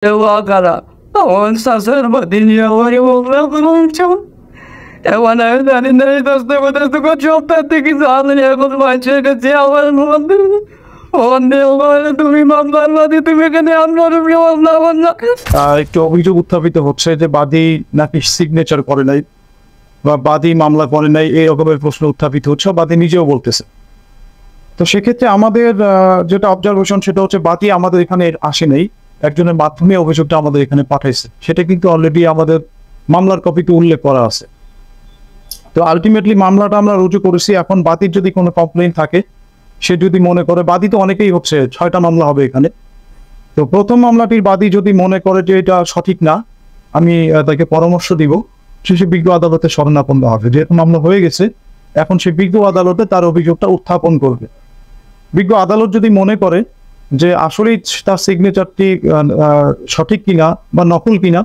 الواقع وانتصر بدنيا وريوم وانا ان تصدق شوفتك كذا ياخذ ما شيء তুমি মামলা দিতে এখানে আমরা একটু অভিযোগ উত্থাপিত হচ্ছে যে বাদী নাকি সিগনেচার করে নাই বা বাদী মামলা করে নাই, এই রকমের প্রশ্ন উত্থাপিত হচ্ছে, বাদী নিজেও বলতেছে। তো সেক্ষেত্রে আমাদের যেটা অবজারভেশন সেটা হচ্ছে বাদী আমাদের এখানে আসে নাই, একজনের মাধ্যমে অভিযোগটা আমাদের এখানে পাঠাইছে, সেটা কিন্তু অলরেডি আমাদের মামলার কপিতে উল্লেখ করা আছে। তো আলটিমেটলি মামলাটা আমরা রুজু করেছি। এখন বাদীর যদি কোনো কমপ্লেইন থাকে, সে যদি মনে করে, বাদী তো অনেকেই হচ্ছে, 6টা মামলা হবে এখানে। তো প্রথম মামলাটির বাদী যদি মনে করে যে এটা সঠিক না, আমি তাকে পরামর্শ দিব সে বিজ্ঞ আদালতে শরণাপন্ন হবে। যেহেতু মামলা হয়ে গেছে, এখন সে বিজ্ঞ আদালতে তার অভিযোগটা উত্থাপন করবে। বিজ্ঞ আদালত যদি মনে করে যে আসলেই তার সিগনেচারটি সঠিক কিনা বা নকল কিনা,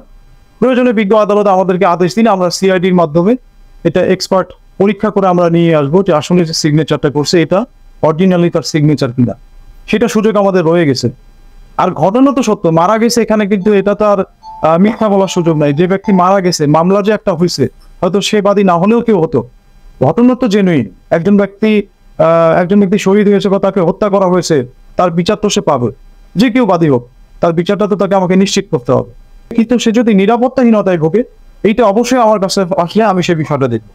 প্রয়োজনে বিজ্ঞ আদালত আমাদেরকে আদেশ দিন, আমরা সিআইডির মাধ্যমে এটা এক্সপার্ট পরীক্ষা করে আমরা নিয়ে আসবো যে আসলে যে সিগনেচারটা করছে এটা অরিজিনালি তার সিগনেচার কিনা। সেটা সুযোগ আমাদের রয়ে গেছে। আর ঘটনা তো সত্য, মারা গেছে, এখানে কিন্তু এটা তার মিথ্যা বলার সুযোগ নাই। যে ব্যক্তি মারা গেছে, মামলা যে একটা হয়েছে, হয়তো সে বাদী না হলেও কেউ হতো, ঘটনা তো জেনুইন। একজন ব্যক্তি শহীদ হয়েছে বা তাকে হত্যা করা হয়েছে, তার বিচার তো সে পাবে, যে কেউ বাদী হোক, তার বিচারটা তো তাকে আমাকে নিশ্চিত করতে হবে। কিন্তু সে যদি নিরাপত্তাহীনতায় ভোগে, এইটা অবশ্যই আমার কাছে আসলে আমি সে বিষয়টা দেখবো।